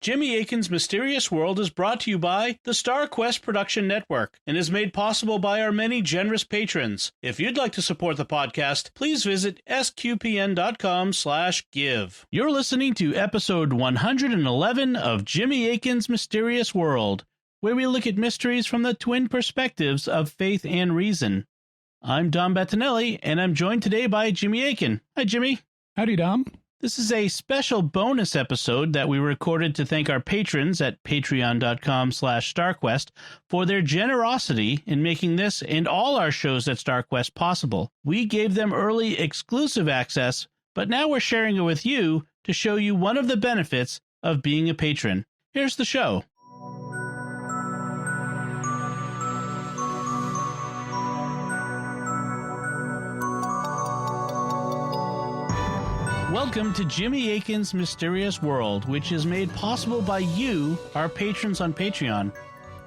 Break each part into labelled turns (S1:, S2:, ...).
S1: Jimmy Akin's Mysterious World is brought to you by the Star Quest Production Network and is made possible by our many generous patrons. If you'd like to support the podcast, please visit sqpn.com/give. You're listening to episode 111 of Jimmy Akin's Mysterious World, where we look at mysteries from the twin perspectives of faith and reason. I'm Dom Bettinelli, and I'm joined today by Jimmy Akin. Hi, Jimmy.
S2: Howdy, Dom.
S1: This is a special bonus episode that we recorded to thank our patrons at patreon.com/StarQuest for their generosity in making this and all our shows at StarQuest possible. We gave them early exclusive access, but now we're sharing it with you to show you one of the benefits of being a patron. Here's the show. Welcome to Jimmy Akin's Mysterious World, which is made possible by you, our patrons on Patreon.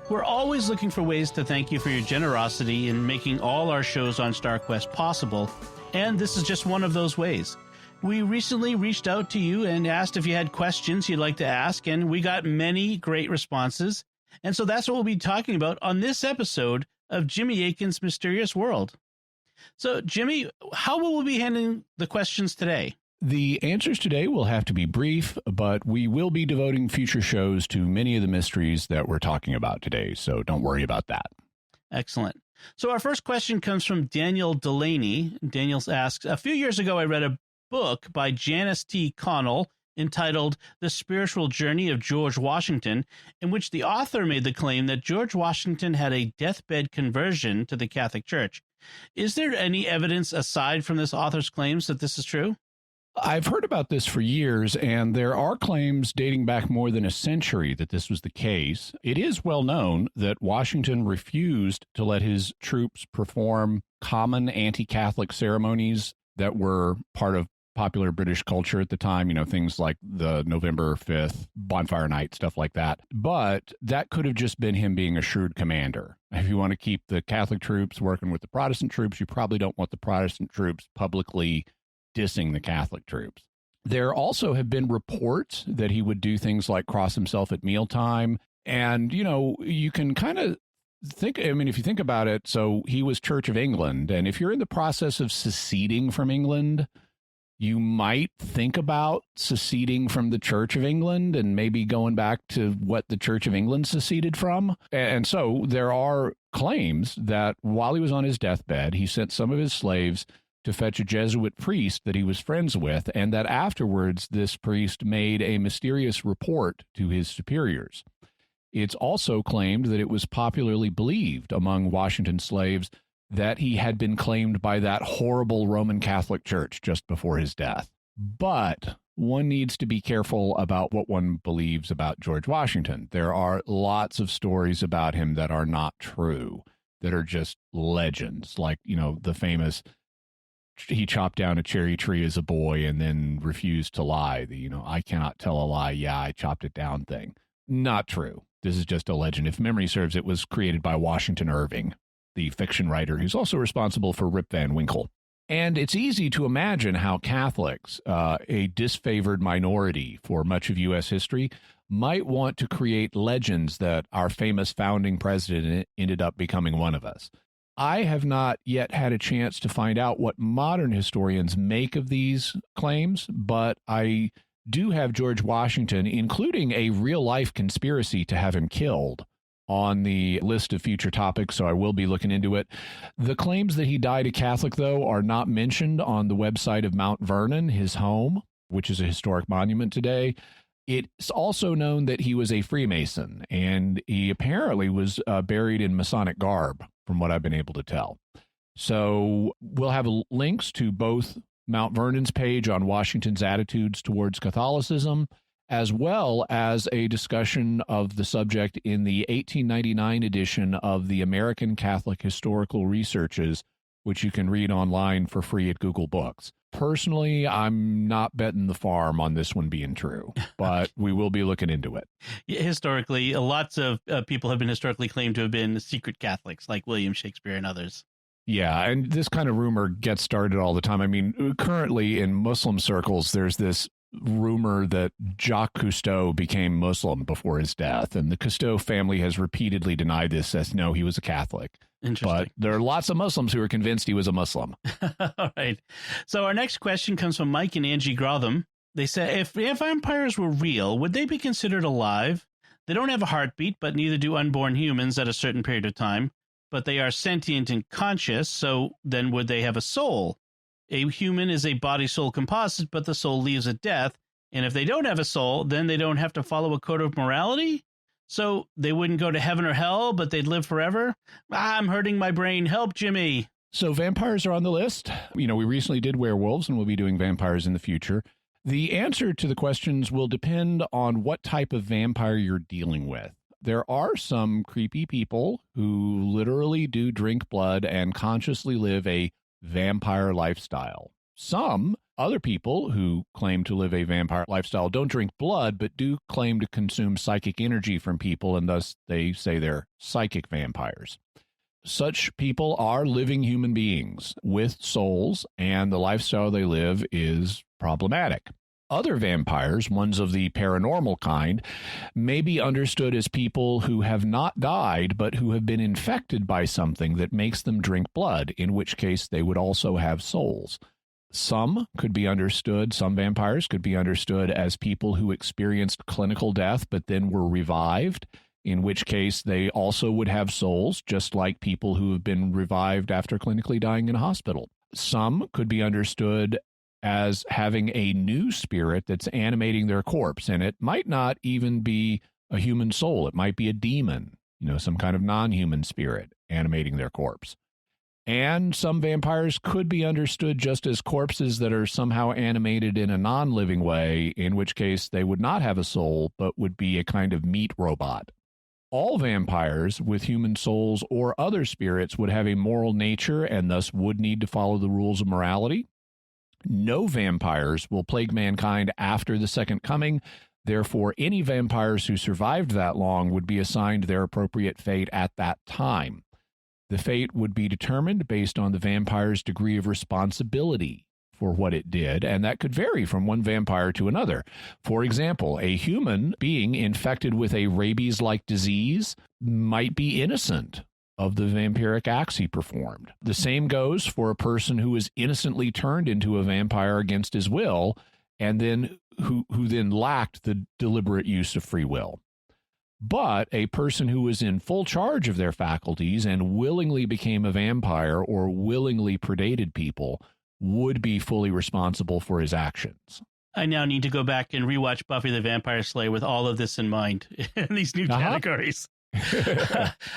S1: We're always looking for ways to thank you for your generosity in making all our shows on StarQuest possible, and this is just one of those ways. We recently reached out to you and asked if you had questions you'd like to ask, and we got many great responses, and so that's what we'll be talking about on this episode of Jimmy Akin's Mysterious World. So, Jimmy, how will we be handling the questions today?
S2: The answers today will have to be brief, but we will be devoting future shows to many of the mysteries that we're talking about today, so don't worry about that.
S1: Excellent. So our first question comes from Daniel Delaney. Daniel asks, a few years ago I read a book by Janice T. Connell entitled The Spiritual Journey of George Washington, in which the author made the claim that George Washington had a deathbed conversion to the Catholic Church. Is there any evidence aside from this author's claims that this is true?
S2: I've heard about this for years, and there are claims dating back more than a century that this was the case. It is well known that Washington refused to let his troops perform common anti-Catholic ceremonies that were part of popular British culture at the time, things like the November 5th bonfire night, stuff like that. But that could have just been him being a shrewd commander. If you want to keep the Catholic troops working with the Protestant troops, you probably don't want the Protestant troops publicly dissing the Catholic troops. There also have been reports that he would do things like cross himself at mealtime. And, you can kind of think, if you think about it, so he was Church of England. And if you're in the process of seceding from England, you might think about seceding from the Church of England and maybe going back to what the Church of England seceded from. And so there are claims that while he was on his deathbed, he sent some of his slaves to fetch a Jesuit priest that he was friends with, and that afterwards this priest made a mysterious report to his superiors. It's also claimed that it was popularly believed among Washington slaves that he had been claimed by that horrible Roman Catholic Church just before his death. But one needs to be careful about what one believes about George Washington. There are lots of stories about him that are not true, that are just legends, like, the famous he chopped down a cherry tree as a boy and then refused to lie. I cannot tell a lie. Yeah, I chopped it down thing. Not true. This is just a legend. If memory serves, it was created by Washington Irving, the fiction writer who's also responsible for Rip Van Winkle. And it's easy to imagine how Catholics, a disfavored minority for much of U.S. history, might want to create legends that our famous founding president ended up becoming one of us. I have not yet had a chance to find out what modern historians make of these claims, but I do have George Washington, including a real-life conspiracy to have him killed, on the list of future topics, so I will be looking into it. The claims that he died a Catholic, though, are not mentioned on the website of Mount Vernon, his home, which is a historic monument today. It's also known that he was a Freemason, and he apparently was buried in Masonic garb, from what I've been able to tell. So we'll have links to both Mount Vernon's page on Washington's attitudes towards Catholicism, as well as a discussion of the subject in the 1899 edition of the American Catholic Historical Researches, which you can read online for free at Google Books. Personally, I'm not betting the farm on this one being true, but we will be looking into it.
S1: Historically, lots of people have been historically claimed to have been secret Catholics, like William Shakespeare and others.
S2: Yeah, and this kind of rumor gets started all the time. Currently in Muslim circles, there's this rumor that Jacques Cousteau became Muslim before his death, and the Cousteau family has repeatedly denied this as no, he was a Catholic.
S1: Interesting.
S2: But there are lots of Muslims who are convinced he was a Muslim.
S1: All right. So our next question comes from Mike and Angie Grotham. They said, if vampires were real, would they be considered alive? They don't have a heartbeat, but neither do unborn humans at a certain period of time. But they are sentient and conscious, so then would they have a soul? A human is a body-soul composite, but the soul leaves at death. And if they don't have a soul, then they don't have to follow a code of morality? So they wouldn't go to heaven or hell, but they'd live forever? I'm hurting my brain. Help, Jimmy.
S2: So vampires are on the list. We recently did werewolves, and we'll be doing vampires in the future. The answer to the questions will depend on what type of vampire you're dealing with. There are some creepy people who literally do drink blood and consciously live a vampire lifestyle. Some other people who claim to live a vampire lifestyle don't drink blood, but do claim to consume psychic energy from people, and thus they say they're psychic vampires. Such people are living human beings with souls, and the lifestyle they live is problematic. Other vampires, ones of the paranormal kind, may be understood as people who have not died, but who have been infected by something that makes them drink blood, in which case they would also have souls. Some vampires could be understood as people who experienced clinical death, but then were revived, in which case they also would have souls, just like people who have been revived after clinically dying in a hospital. Some could be understood as having a new spirit that's animating their corpse, and it might not even be a human soul. It might be a demon, some kind of non-human spirit animating their corpse. And some vampires could be understood just as corpses that are somehow animated in a non-living way, in which case they would not have a soul, but would be a kind of meat robot. All vampires with human souls or other spirits would have a moral nature and thus would need to follow the rules of morality. No vampires will plague mankind after the second coming. Therefore, any vampires who survived that long would be assigned their appropriate fate at that time. The fate would be determined based on the vampire's degree of responsibility for what it did, and that could vary from one vampire to another. For example, a human being infected with a rabies-like disease might be innocent of the vampiric acts he performed. The same goes for a person who is innocently turned into a vampire against his will, and then who then lacked the deliberate use of free will. But a person who was in full charge of their faculties and willingly became a vampire or willingly predated people would be fully responsible for his actions.
S1: I now need to go back and rewatch Buffy the Vampire Slayer with all of this in mind in these new categories.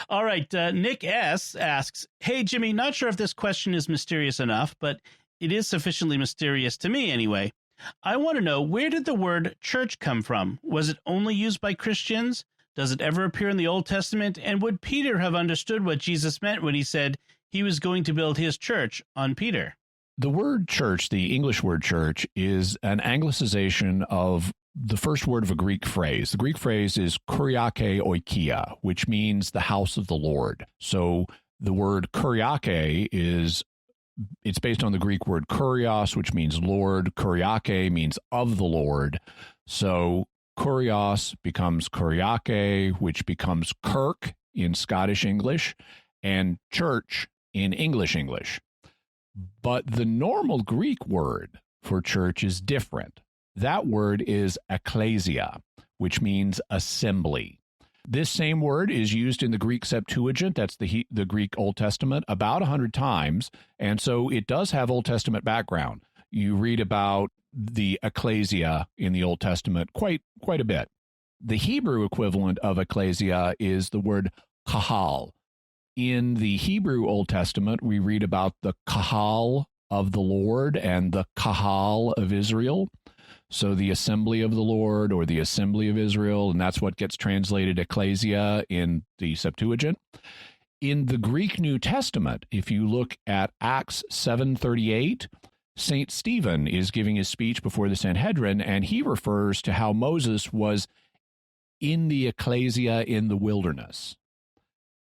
S1: All right. Nick S. asks, hey, Jimmy, not sure if this question is mysterious enough, but it is sufficiently mysterious to me anyway. I want to know, where did the word church come from? Was it only used by Christians? Does it ever appear in the Old Testament? And would Peter have understood what Jesus meant when he said he was going to build his church on Peter?
S2: The word church, the English word church, is an anglicization of the first word of a Greek phrase. The Greek phrase is kuriake oikia, which means the house of the Lord. So the word kuriake it's based on the Greek word kurios, which means Lord. Kuriake means of the Lord. So kurios becomes kuriake, which becomes kirk in Scottish English, and church in English. But the normal Greek word for church is different. That word is ekklesia, which means assembly. This same word is used in the Greek Septuagint, that's the Greek Old Testament, about 100 times, and so it does have Old Testament background. You read about the ekklesia in the Old Testament quite a bit. The Hebrew equivalent of ekklesia is the word kahal. In the Hebrew Old Testament, we read about the kahal of the Lord and the kahal of Israel. So the assembly of the Lord or the assembly of Israel, and that's what gets translated ecclesia in the Septuagint. In the Greek New Testament, if you look at Acts 7:38, St. Stephen is giving his speech before the Sanhedrin, and he refers to how Moses was in the ecclesia in the wilderness.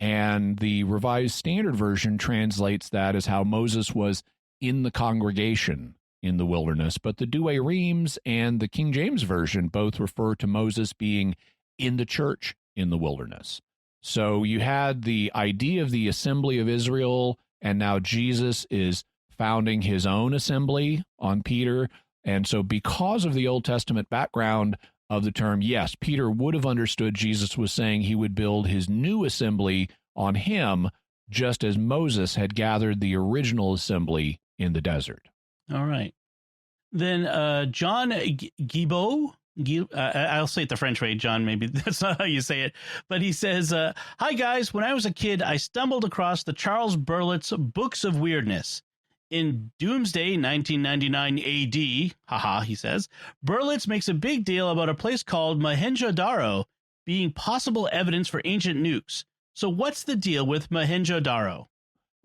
S2: And the Revised Standard Version translates that as how Moses was in the congregation in the wilderness, but the Douay-Rheims and the King James Version both refer to Moses being in the church in the wilderness. So you had the idea of the assembly of Israel, and now Jesus is founding his own assembly on Peter. And so because of the Old Testament background of the term, yes, Peter would have understood Jesus was saying he would build his new assembly on him, just as Moses had gathered the original assembly in the desert.
S1: All right. Then John Guibault, I'll say it the French way, John, maybe that's not how you say it, but he says, hi, guys. When I was a kid, I stumbled across the Charles Berlitz Books of Weirdness. In Doomsday 1999 AD, haha, he says, Berlitz makes a big deal about a place called Mohenjo-daro being possible evidence for ancient nukes. So what's the deal with Mohenjo-daro?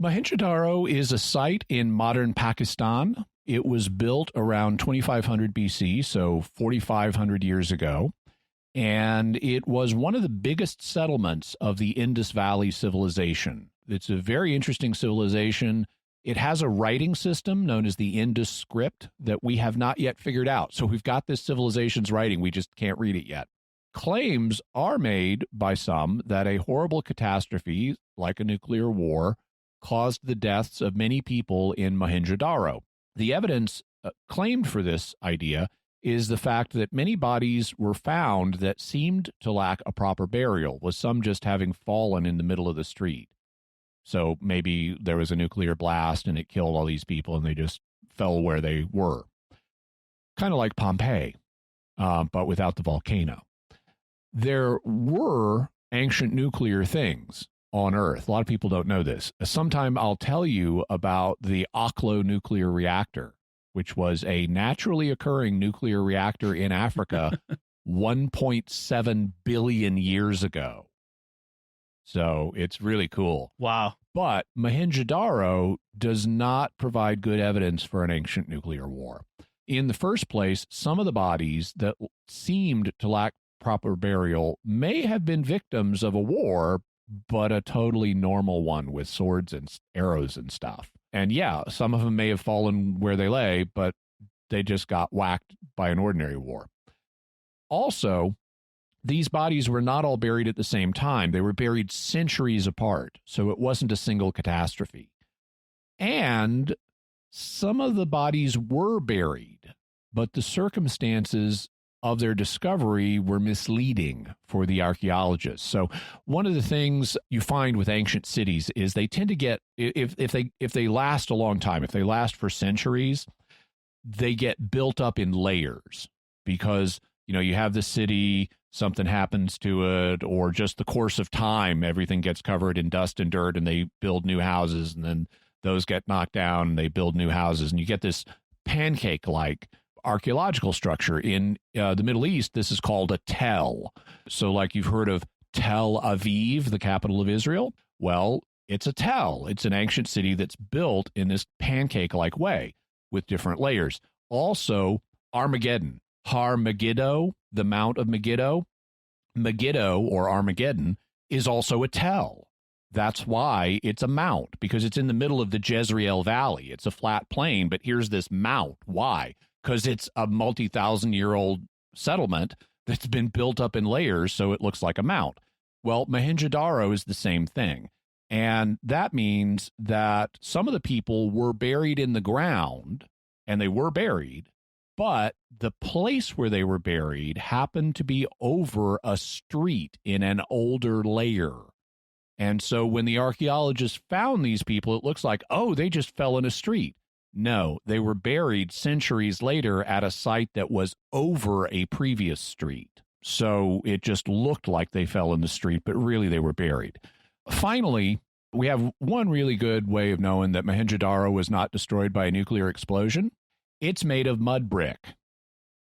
S2: Mohenjo-daro is a site in modern Pakistan. It was built around 2500 BC, so 4,500 years ago, and it was one of the biggest settlements of the Indus Valley civilization. It's a very interesting civilization. It has a writing system known as the Indus script that we have not yet figured out. So we've got this civilization's writing, we just can't read it yet. Claims are made by some that a horrible catastrophe, like a nuclear war, caused the deaths of many people in Mohenjo-daro. The evidence claimed for this idea is the fact that many bodies were found that seemed to lack a proper burial, with some just having fallen in the middle of the street. So maybe there was a nuclear blast and it killed all these people and they just fell where they were. Kind of like Pompeii, but without the volcano. There were ancient nuclear things on Earth. A lot of people don't know this. Sometime I'll tell you about the Oklo nuclear reactor, which was a naturally occurring nuclear reactor in Africa 1.7 billion years ago. So it's really cool.
S1: Wow.
S2: But Mohenjo-daro does not provide good evidence for an ancient nuclear war. In the first place, some of the bodies that seemed to lack proper burial may have been victims of a war, but a totally normal one with swords and arrows and stuff. And yeah, some of them may have fallen where they lay, but they just got whacked by an ordinary war. Also, these bodies were not all buried at the same time. They were buried centuries apart, so it wasn't a single catastrophe. And some of the bodies were buried, but the circumstances of their discovery were misleading for the archaeologists. So one of the things you find with ancient cities is they tend to get, if they last a long time, if they last for centuries, they get built up in layers because, you know, you have the city, something happens to it, or just the course of time, everything gets covered in dust and dirt and they build new houses, and then those get knocked down and they build new houses, and you get this pancake-like archaeological structure. In the Middle East, this is called a tell. So like you've heard of Tel Aviv, the capital of Israel. Well, it's a tell. It's an ancient city that's built in this pancake-like way with different layers. Also, Armageddon. Har Megiddo, the Mount of Megiddo. Megiddo, or Armageddon, is also a tell. That's why it's a mount, because it's in the middle of the Jezreel Valley. It's a flat plain, but here's this mount. Why? Because it's a multi-thousand-year-old settlement that's been built up in layers, so it looks like a mount. Well, Mohenjo-daro is the same thing. And that means that some of the people were buried in the ground, and they were buried, but the place where they were buried happened to be over a street in an older layer. And so when the archaeologists found these people, it looks like, oh, they just fell in a street. No, they were buried centuries later at a site that was over a previous street. So it just looked like they fell in the street, but really they were buried. Finally, we have one really good way of knowing that Mohenjo-daro was not destroyed by a nuclear explosion. It's made of mud brick.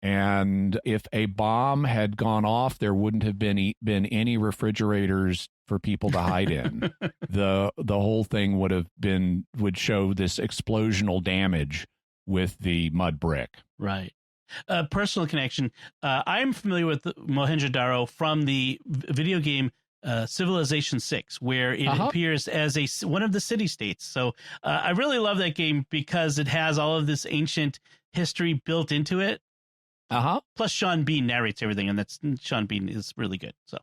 S2: And if a bomb had gone off, there wouldn't have been any refrigerators for people to hide in. The whole thing would show this explosional damage with the mud brick.
S1: Right. Personal connection. I'm familiar with Mohenjo-daro from the video game Civilization 6, where it appears as one of the city-states. So I really love that game because it has all of this ancient history built into it. Plus, Sean Bean narrates everything, and Sean Bean is really good. So,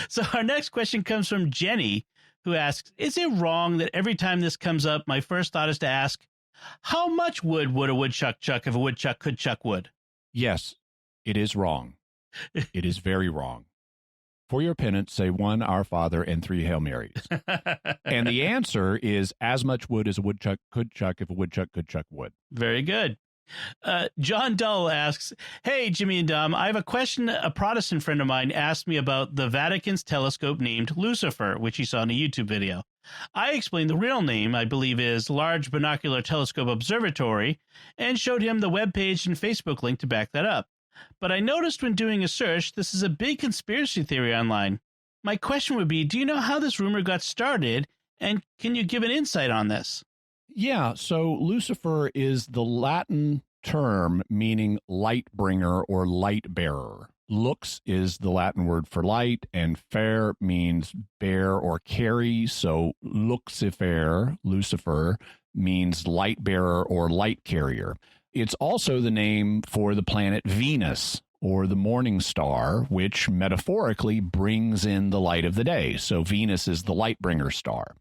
S1: so our next question comes from Jenny, who asks, "Is it wrong that every time this comes up, my first thought is to ask, how much wood would a woodchuck chuck if a woodchuck could chuck wood?"
S2: Yes, it is wrong. It is very wrong. For your penance, say 1 Our Father and 3 Hail Marys. And the answer is as much wood as a woodchuck could chuck if a woodchuck could chuck wood.
S1: Very good. John Dull asks, "Hey, Jimmy and Dom, I have a question. A Protestant friend of mine asked me about the Vatican's telescope named Lucifer, which he saw in a YouTube video. I explained the real name, I believe, is Large Binocular Telescope Observatory, and showed him the webpage and Facebook link to back that up. But I noticed when doing a search, this is a big conspiracy theory online. My question would be, do you know how this rumor got started, and can you give an insight on this?"
S2: Yeah, so Lucifer is the Latin term meaning light bringer or light bearer. Lux is the Latin word for light, and fair means bear or carry. So Lucifer means light bearer or light carrier. It's also the name for the planet Venus, or the morning star, which metaphorically brings in the light of the day. So Venus is the light bringer star.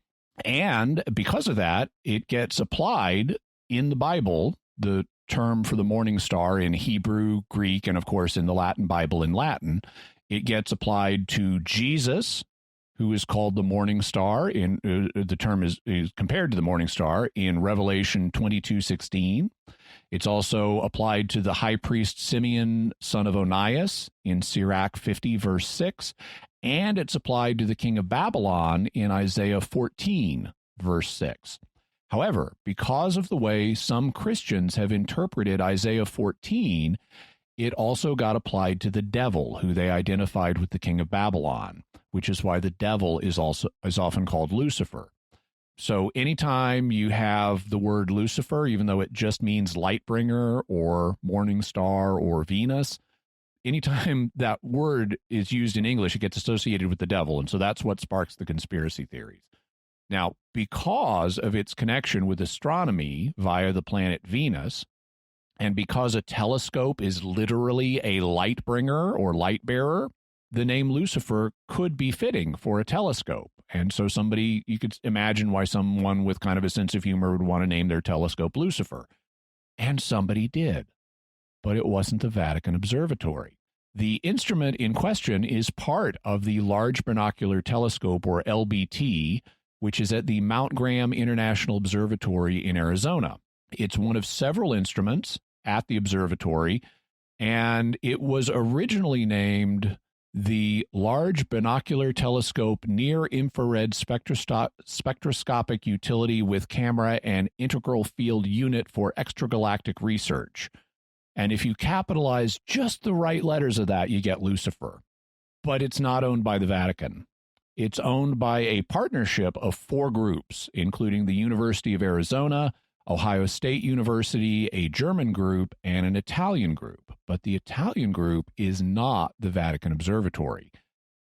S2: And because of that, it gets applied in the Bible, the term for the morning star in Hebrew, Greek, and of course in the Latin Bible in Latin. It gets applied to Jesus, who is called the morning star. The term is compared to the morning star in Revelation 22:16. It's also applied to the high priest Simeon, son of Onias, in Sirach 50, verse 6. And it's applied to the king of Babylon in Isaiah 14, verse 6. However, because of the way some Christians have interpreted Isaiah 14, it also got applied to the devil, who they identified with the king of Babylon, which is why the devil is often called Lucifer. So anytime you have the word Lucifer, even though it just means light bringer or morning star or Venus, anytime that word is used in English, it gets associated with the devil. And so that's what sparks the conspiracy theories. Now, because of its connection with astronomy via the planet Venus, and because a telescope is literally a light bringer or light bearer, the name Lucifer could be fitting for a telescope. And so you could imagine why someone with kind of a sense of humor would want to name their telescope Lucifer. And somebody did. But it wasn't the Vatican Observatory. The instrument in question is part of the Large Binocular Telescope, or LBT, which is at the Mount Graham International Observatory in Arizona. It's one of several instruments at the observatory, and it was originally named the Large Binocular Telescope Near Infrared Spectroscopic Utility with Camera and Integral Field Unit for Extragalactic Research. And if you capitalize just the right letters of that, you get Lucifer. But it's not owned by the Vatican. It's owned by a partnership of 4 groups, including the University of Arizona, Ohio State University, a German group, and an Italian group. But the Italian group is not the Vatican Observatory.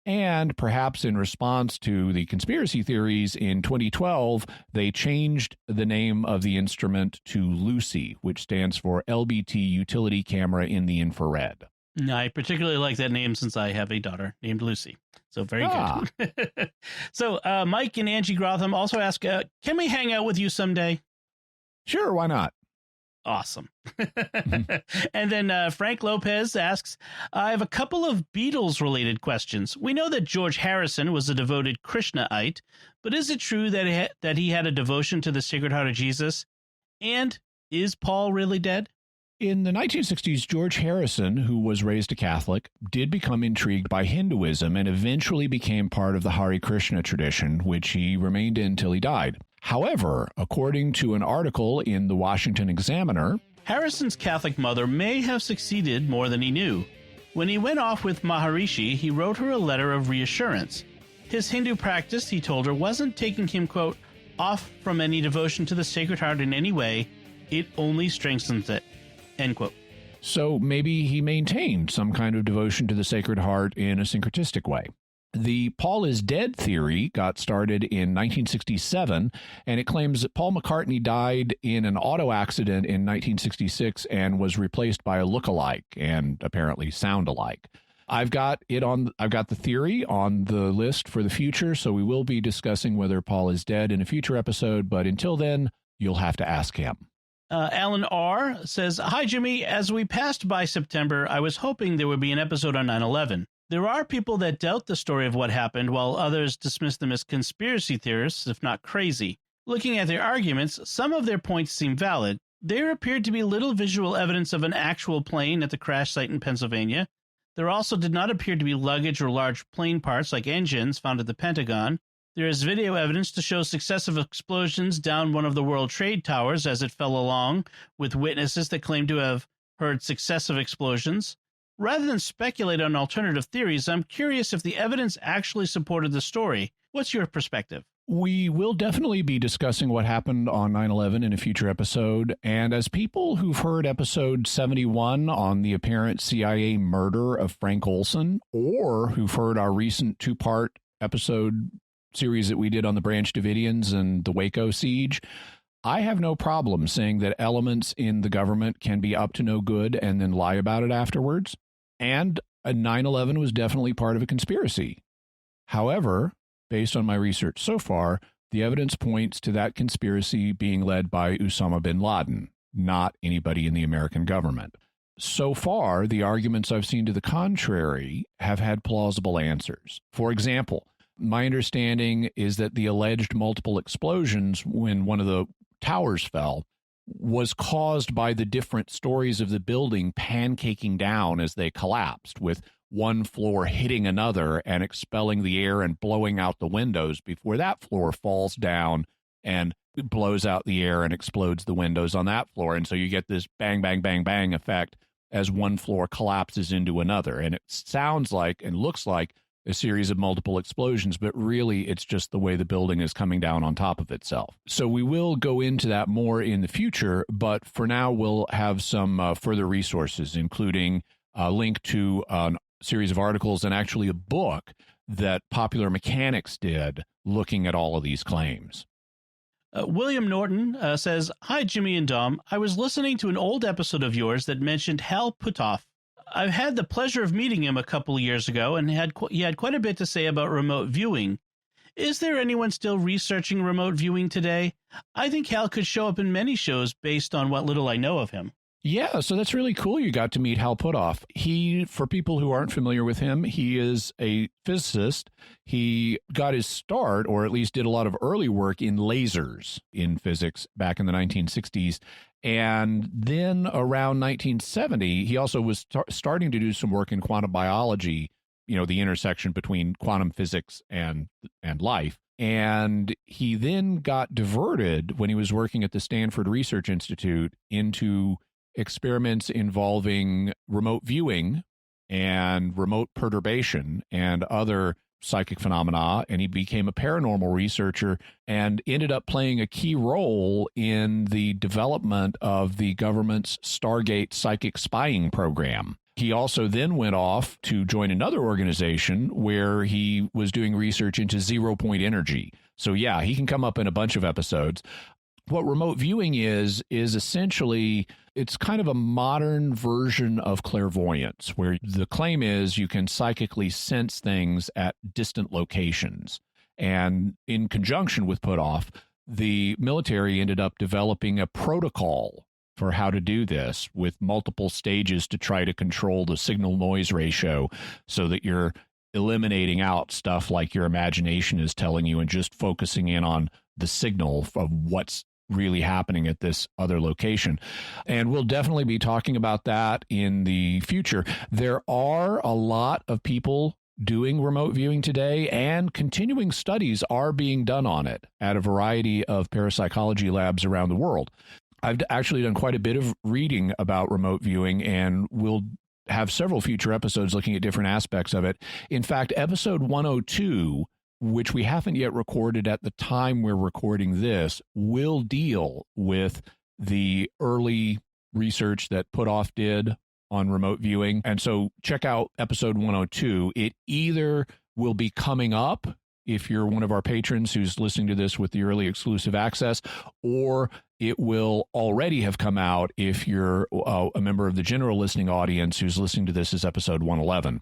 S2: And perhaps in response to the conspiracy theories, in 2012, they changed the name of the instrument to Lucy, which stands for LBT Utility Camera in the Infrared.
S1: I particularly like that name since I have a daughter named Lucy. So very good. So Mike and Angie Grotham also ask, can we hang out with you someday?
S2: Sure, why not?
S1: Awesome. And then Frank Lopez asks, I have a couple of Beatles-related questions. We know that George Harrison was a devoted Krishnaite, but is it true that he had a devotion to the Sacred Heart of Jesus? And is Paul really dead?
S2: In the 1960s, George Harrison, who was raised a Catholic, did become intrigued by Hinduism and eventually became part of the Hare Krishna tradition, which he remained in till he died. However, according to an article in the Washington Examiner,
S1: Harrison's Catholic mother may have succeeded more than he knew. When he went off with Maharishi, he wrote her a letter of reassurance. His Hindu practice, he told her, wasn't taking him, quote, off from any devotion to the Sacred Heart in any way. It only strengthens it, end quote.
S2: So maybe he maintained some kind of devotion to the Sacred Heart in a syncretistic way. The Paul is dead theory got started in 1967, and it claims that Paul McCartney died in an auto accident in 1966 and was replaced by a look-alike and apparently sound alike. I've got the theory on the list for the future, so we will be discussing whether Paul is dead in a future episode, but until then, you'll have to ask him.
S1: Alan R. says, "Hi, Jimmy. As we passed by September, I was hoping there would be an episode on 9/11. There are people that doubt the story of what happened, while others dismiss them as conspiracy theorists, if not crazy. Looking at their arguments, some of their points seem valid. There appeared to be little visual evidence of an actual plane at the crash site in Pennsylvania. There also did not appear to be luggage or large plane parts like engines found at the Pentagon. There is video evidence to show successive explosions down one of the World Trade Towers as it fell along, with witnesses that claim to have heard successive explosions. Rather than speculate on alternative theories, I'm curious if the evidence actually supported the story. What's your perspective?"
S2: We will definitely be discussing what happened on 9/11 in a future episode. And as people who've heard episode 71 on the apparent CIA murder of Frank Olson, or who've heard our recent two-part episode series that we did on the Branch Davidians and the Waco siege, I have no problem saying that elements in the government can be up to no good and then lie about it afterwards. And 9/11 was definitely part of a conspiracy. However, based on my research so far, the evidence points to that conspiracy being led by Osama bin Laden, not anybody in the American government. So far, the arguments I've seen to the contrary have had plausible answers. For example, my understanding is that the alleged multiple explosions when one of the towers fell was caused by the different stories of the building pancaking down as they collapsed, with one floor hitting another and expelling the air and blowing out the windows before that floor falls down and blows out the air and explodes the windows on that floor. And so you get this bang, bang, bang, bang effect as one floor collapses into another. And it sounds like and looks like a series of multiple explosions, but really it's just the way the building is coming down on top of itself. So we will go into that more in the future, but for now we'll have some further resources, including a link to an series of articles and actually a book that Popular Mechanics did looking at all of these claims.
S1: William Norton says, "Hi, Jimmy and Dom. I was listening to an old episode of yours that mentioned Hal Puthoff. I've had the pleasure of meeting him a couple of years ago, and he had quite a bit to say about remote viewing. Is there anyone still researching remote viewing today? I think Hal could show up in many shows based on what little I know of him."
S2: Yeah, so that's really cool you got to meet Hal Puthoff. He, for people who aren't familiar with him, he is a physicist. He got his start, or at least did a lot of early work in lasers in physics back in the 1960s. And then around 1970, he also was starting to do some work in quantum biology, you know, the intersection between quantum physics and life. And he then got diverted when he was working at the Stanford Research Institute into experiments involving remote viewing and remote perturbation and other psychic phenomena, and he became a paranormal researcher and ended up playing a key role in the development of the government's Stargate psychic spying program. He also then went off to join another organization where he was doing research into zero-point energy. So yeah, he can come up in a bunch of episodes. What remote viewing is essentially, it's kind of a modern version of clairvoyance, where the claim is you can psychically sense things at distant locations. And in conjunction with Puthoff, the military ended up developing a protocol for how to do this with multiple stages to try to control the signal-noise ratio so that you're eliminating out stuff like your imagination is telling you and just focusing in on the signal of what's really happening at this other location. And we'll definitely be talking about that in the future. There are a lot of people doing remote viewing today, and continuing studies are being done on it at a variety of parapsychology labs around the world. I've actually done quite a bit of reading about remote viewing, and we'll have several future episodes looking at different aspects of it. In fact, episode 102, which we haven't yet recorded at the time we're recording this, will deal with the early research that Puthoff did on remote viewing. And so check out episode 102. It either will be coming up if you're one of our patrons who's listening to this with the early exclusive access, or it will already have come out if you're a member of the general listening audience who's listening to this as episode 111.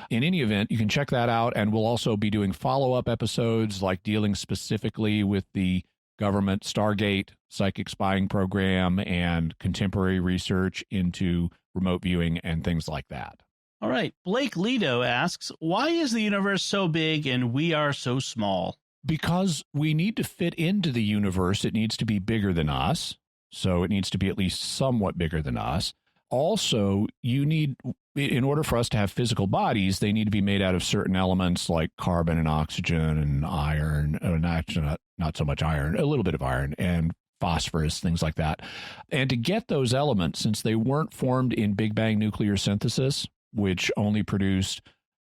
S2: In any event, you can check that out, and we'll also be doing follow-up episodes like dealing specifically with the government Stargate psychic spying program and contemporary research into remote viewing and things like that.
S1: All right. Blake Lido asks, why is the universe so big and we are so small?
S2: Because we need to fit into the universe. It needs to be bigger than us. So it needs to be at least somewhat bigger than us. Also, in order for us to have physical bodies, they need to be made out of certain elements like carbon and oxygen and iron, not so much iron, a little bit of iron, and phosphorus, things like that. And to get those elements, since they weren't formed in Big Bang nuclear synthesis, which only produced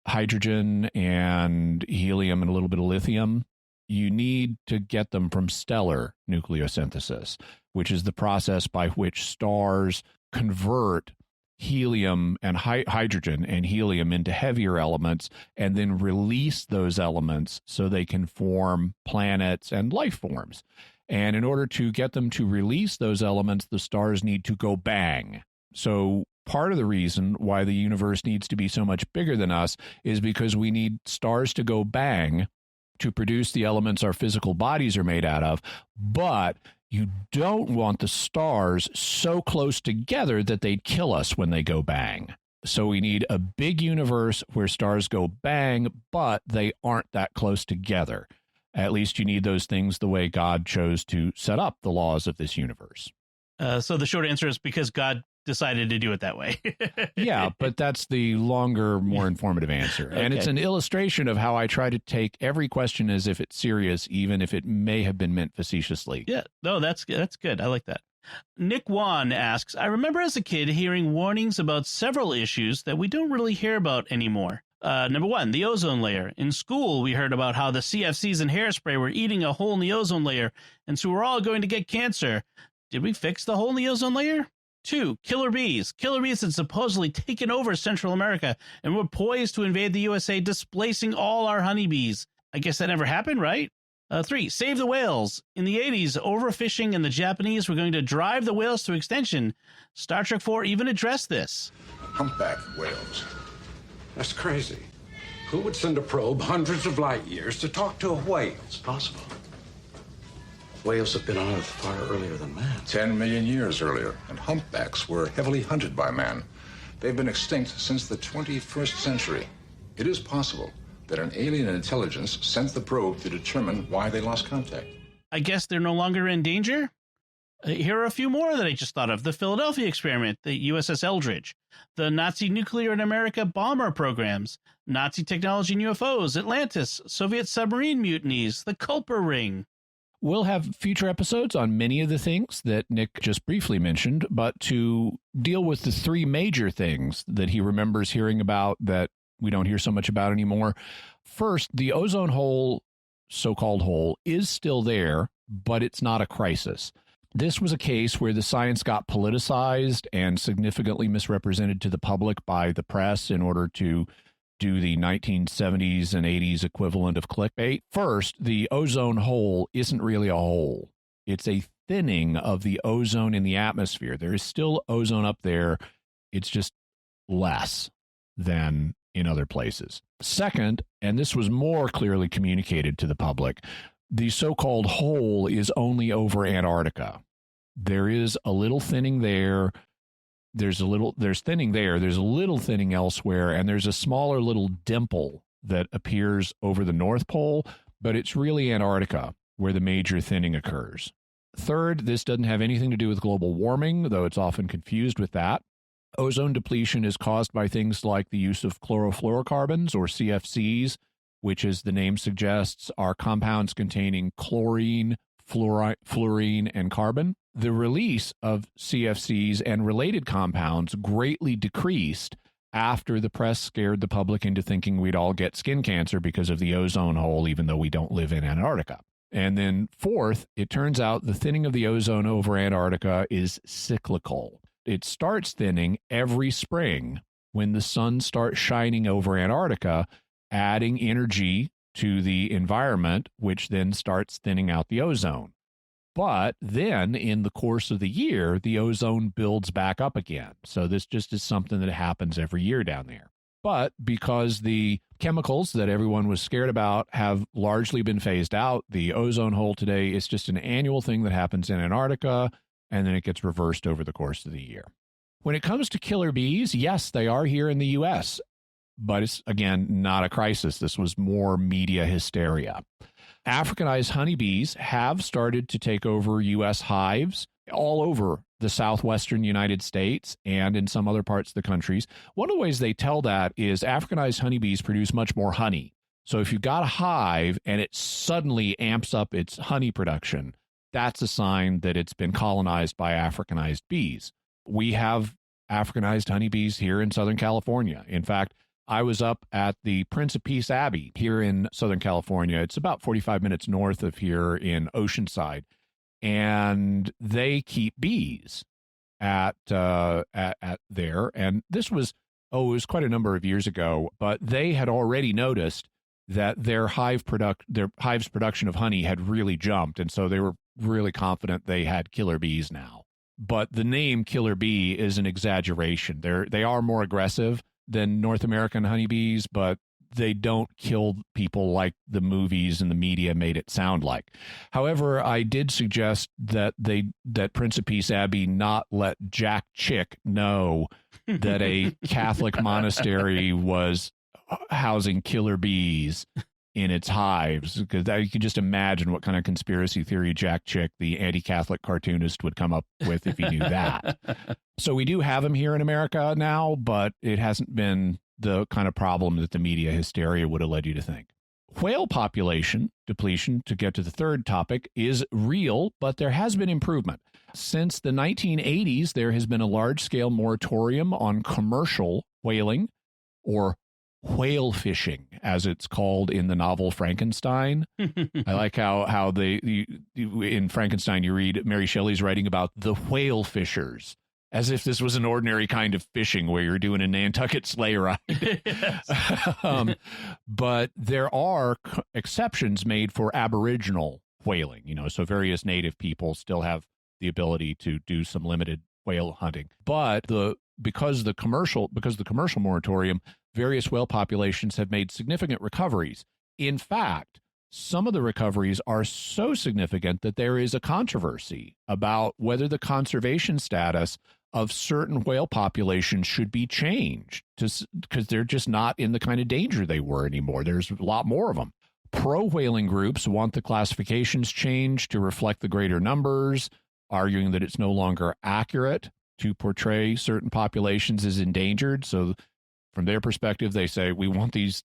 S2: hydrogen and helium and a little bit of lithium, you need to get them from stellar nucleosynthesis, which is the process by which stars convert helium and hydrogen and helium into heavier elements and then release those elements so they can form planets and life forms. And in order to get them to release those elements, the stars need to go bang. So part of the reason why the universe needs to be so much bigger than us is because we need stars to go bang to produce the elements our physical bodies are made out of, but you don't want the stars so close together that they'd kill us when they go bang. So we need a big universe where stars go bang, but they aren't that close together. At least you need those things the way God chose to set up the laws of this universe.
S1: So the short answer is because God decided to do it that way.
S2: Yeah, but that's the longer, more informative answer. And it's an illustration of how I try to take every question as if it's serious, even if it may have been meant facetiously.
S1: Yeah, no, that's good. I like that. Nick Wan asks, I remember as a kid hearing warnings about several issues that we don't really hear about anymore. Number one, the ozone layer. In school, we heard about how the CFCs and hairspray were eating a hole in the ozone layer, and so we're all going to get cancer. Did we fix the hole in the ozone layer? 2, killer bees. Killer bees had supposedly taken over Central America and were poised to invade the USA, displacing all our honeybees. I guess that never happened, right? 3, save the whales. In the 80s, overfishing and the Japanese were going to drive the whales to extinction. Star Trek IV even addressed this.
S3: Humpback whales. That's crazy. Who would send a probe hundreds of light years to talk to a whale?
S4: It's possible. Whales have been on Earth far earlier than man.
S3: 10 million years earlier, and humpbacks were heavily hunted by man. They've been extinct since the 21st century. It is possible that an alien intelligence sent the probe to determine why they lost contact.
S1: I guess they're no longer in danger? Here are a few more that I just thought of. The Philadelphia experiment, the USS Eldridge, the Nazi nuclear in America bomber programs, Nazi technology in UFOs, Atlantis, Soviet submarine mutinies, the Culper Ring.
S2: We'll have future episodes on many of the things that Nick just briefly mentioned, but to deal with the 3 major things that he remembers hearing about that we don't hear so much about anymore. First, the ozone hole, so-called hole, is still there, but it's not a crisis. This was a case where the science got politicized and significantly misrepresented to the public by the press in order to do the 1970s and 80s equivalent of clickbait. First, the ozone hole isn't really a hole. It's a thinning of the ozone in the atmosphere. There is still ozone up there. It's just less than in other places. Second, and this was more clearly communicated to the public, the so-called hole is only over Antarctica. There is a little thinning there. There's thinning there. There's a little thinning elsewhere, and there's a smaller little dimple that appears over the North Pole, but it's really Antarctica where the major thinning occurs. Third, this doesn't have anything to do with global warming, though it's often confused with that. Ozone depletion is caused by things like the use of chlorofluorocarbons, or CFCs, which, as the name suggests, are compounds containing chlorine, fluorine, and carbon. The release of CFCs and related compounds greatly decreased after the press scared the public into thinking we'd all get skin cancer because of the ozone hole, even though we don't live in Antarctica. And then fourth, it turns out the thinning of the ozone over Antarctica is cyclical. it starts thinning every spring when the sun starts shining over Antarctica, adding energy to the environment, which then starts thinning out the ozone. But then in the course of the year, the ozone builds back up again. So this just is something that happens every year down there. But because the chemicals that everyone was scared about have largely been phased out, the ozone hole today is just an annual thing that happens in Antarctica, and then it gets reversed over the course of the year. When it comes to killer bees, yes, they are here in the U.S., but it's, again, not a crisis. This was more media hysteria. Africanized honeybees have started to take over U.S. hives all over the southwestern United States and in some other parts of the countries. One of the ways they tell that is Africanized honeybees produce much more honey. So if you've got a hive and it suddenly amps up its honey production, that's a sign that it's been colonized by Africanized bees. We have Africanized honeybees here in Southern California. In fact, I was up at the Prince of Peace Abbey here in Southern California. It's about 45 minutes north of here in Oceanside. And they keep bees at there. And this was, it was quite a number of years ago, but they had already noticed that their hive's production of honey had really jumped. And so they were really confident they had killer bees now. But the name killer bee is an exaggeration. They are more aggressive than North American honeybees, but they don't kill people like the movies and the media made it sound like. However, I did suggest that Prince of Peace Abbey not let Jack Chick know that a Catholic monastery was housing killer bees in its hives, because you can just imagine what kind of conspiracy theory Jack Chick, the anti-Catholic cartoonist, would come up with if he knew that. So we do have him here in America now, but it hasn't been the kind of problem that the media hysteria would have led you to think. Whale population depletion, to get to the third topic, is real, but there has been improvement. Since the 1980s, there has been a large-scale moratorium on commercial whaling, or whale fishing, as it's called in the novel Frankenstein. I like how in Frankenstein you read Mary Shelley's writing about the whale fishers, as if this was an ordinary kind of fishing where you're doing a Nantucket sleigh ride. But there are exceptions made for Aboriginal whaling, so various native people still have the ability to do some limited whale hunting. But because of the commercial moratorium, various whale populations have made significant recoveries. In fact, some of the recoveries are so significant that there is a controversy about whether the conservation status of certain whale populations should be changed, because they're just not in the kind of danger they were anymore. There's a lot more of them. Pro-whaling groups want the classifications changed to reflect the greater numbers, arguing that it's no longer accurate to portray certain populations as endangered. So from their perspective, they say, we want these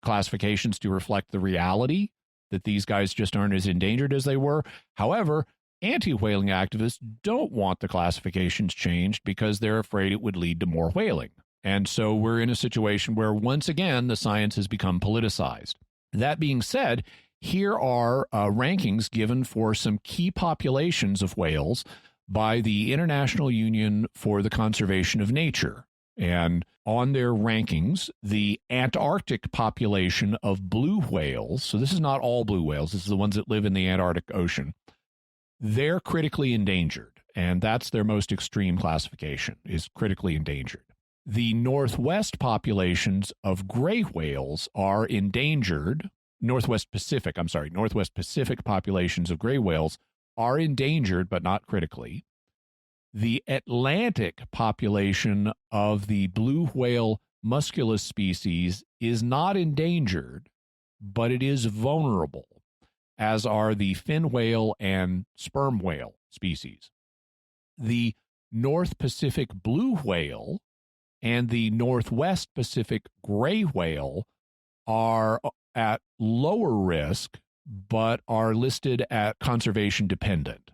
S2: classifications to reflect the reality that these guys just aren't as endangered as they were. However, anti-whaling activists don't want the classifications changed because they're afraid it would lead to more whaling. And so we're in a situation where, once again, the science has become politicized. That being said, here are rankings given for some key populations of whales by the International Union for the Conservation of Nature. And on their rankings, the Antarctic population of blue whales, so this is not all blue whales, this is the ones that live in the Antarctic Ocean, they're critically endangered, and that's their most extreme classification, is critically endangered. The Northwest populations of gray whales are endangered. Northwest Pacific populations of gray whales are endangered, but not critically. The Atlantic population of the blue whale musculus species is not endangered, but it is vulnerable, as are the fin whale and sperm whale species. The North Pacific blue whale and the Northwest Pacific gray whale are at lower risk, but are listed at conservation dependent.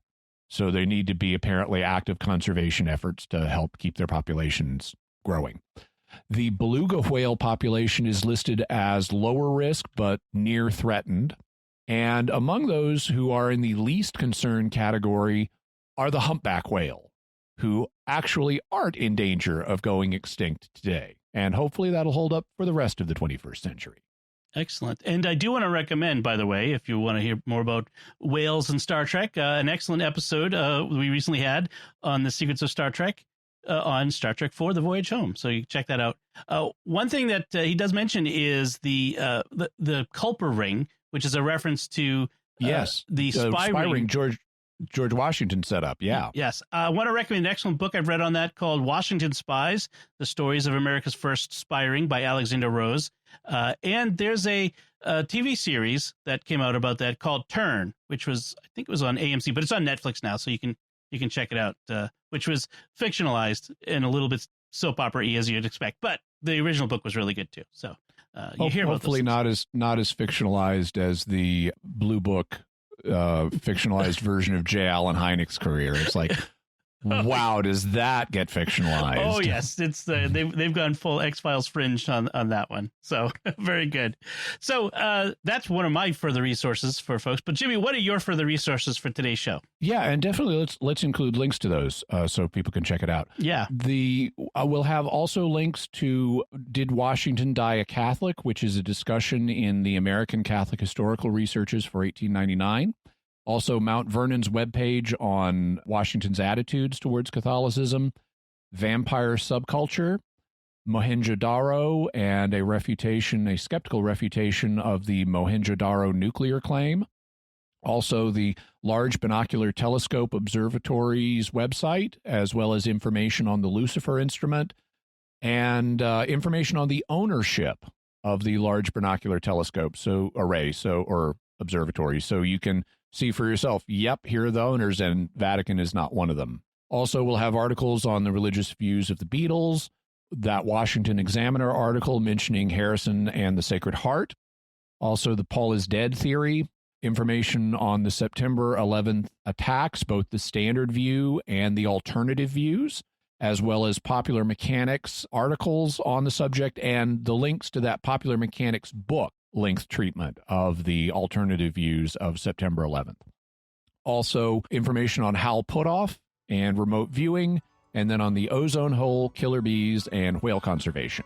S2: So they need to be apparently active conservation efforts to help keep their populations growing. The beluga whale population is listed as lower risk, but near threatened. And among those who are in the least concerned category are the humpback whale, who actually aren't in danger of going extinct today. And hopefully that'll hold up for the rest of the 21st century.
S1: Excellent. And I do want to recommend, by the way, if you want to hear more about whales and Star Trek, an excellent episode we recently had on the secrets of Star Trek on Star Trek IV, The Voyage Home. So you check that out. One thing that he does mention is the Culper ring, which is a reference to the spy ring
S2: George Washington set up. Yeah.
S1: Yes. I want to recommend an excellent book I've read on that called Washington Spies, The Stories of America's First Spy Ring by Alexander Rose. And there's a TV series that came out about that called Turn, which was, I think it was on AMC, but it's on Netflix now. So you can check it out, which was fictionalized and a little bit soap opera-y as you'd expect. But the original book was really good too. So you hear about
S2: hopefully not as fictionalized as the Blue Book fictionalized version of J. Allen Hynek's career. It's like, wow, does that get fictionalized?
S1: Oh yes, it's they've gone full X-Files fringe on that one. So very good. So that's one of my further resources for folks. But Jimmy, what are your further resources for today's show?
S2: Yeah, and definitely let's include links to those so people can check it out.
S1: Yeah,
S2: we'll have also links to Did Washington Die a Catholic, which is a discussion in the American Catholic Historical Researches for 1899. Also, Mount Vernon's webpage on Washington's attitudes towards Catholicism, vampire subculture, mohenjo-daro, and a skeptical refutation of the mohenjo-daro nuclear claim. Also, the Large Binocular Telescope Observatory's website, as well as information on the Lucifer instrument, and information on the ownership of the Large Binocular Telescope or observatory. So you can see for yourself, yep, here are the owners, and Vatican is not one of them. Also, we'll have articles on the religious views of the Beatles, that Washington Examiner article mentioning Harrison and the Sacred Heart. Also, the Paul is dead theory, information on the September 11th attacks, both the standard view and the alternative views, as well as Popular Mechanics articles on the subject and the links to that Popular Mechanics book length treatment of the alternative views of September 11th. Also, information on Hal Puthoff and remote viewing, and then on the ozone hole, killer bees, and whale conservation.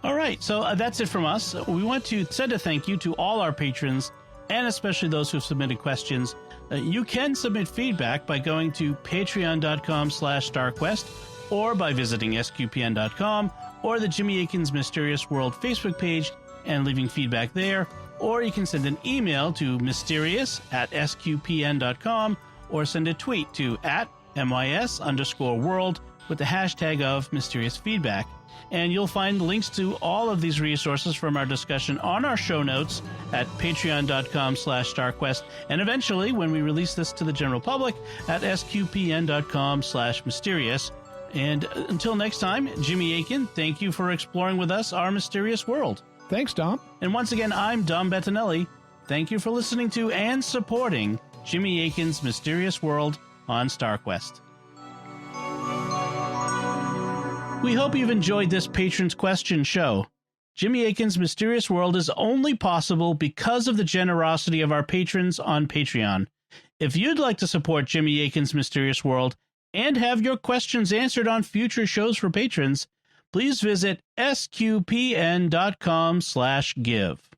S1: All right, so that's it from us. We want to send a thank you to all our patrons, and especially those who've submitted questions. You can submit feedback by going to patreon.com/StarQuest, or by visiting sqpn.com, or the Jimmy Akin's Mysterious World Facebook page, and leaving feedback there. Or you can send an email to mysterious@sqpn.com, or send a tweet to @MYS_world with the hashtag of mysterious feedback. And you'll find links to all of these resources from our discussion on our show notes at patreon.com/StarQuest, and eventually, when we release this to the general public, at sqpn.com/mysterious. And until next time, Jimmy Akin, thank you for exploring with us our mysterious world.
S2: Thanks, Dom.
S1: And once again, I'm Dom Bettinelli. Thank you for listening to and supporting Jimmy Akin's Mysterious World on StarQuest. We hope you've enjoyed this Patrons Question show. Jimmy Akin's Mysterious World is only possible because of the generosity of our patrons on Patreon. If you'd like to support Jimmy Akin's Mysterious World and have your questions answered on future shows for patrons, please visit sqpn.com/give.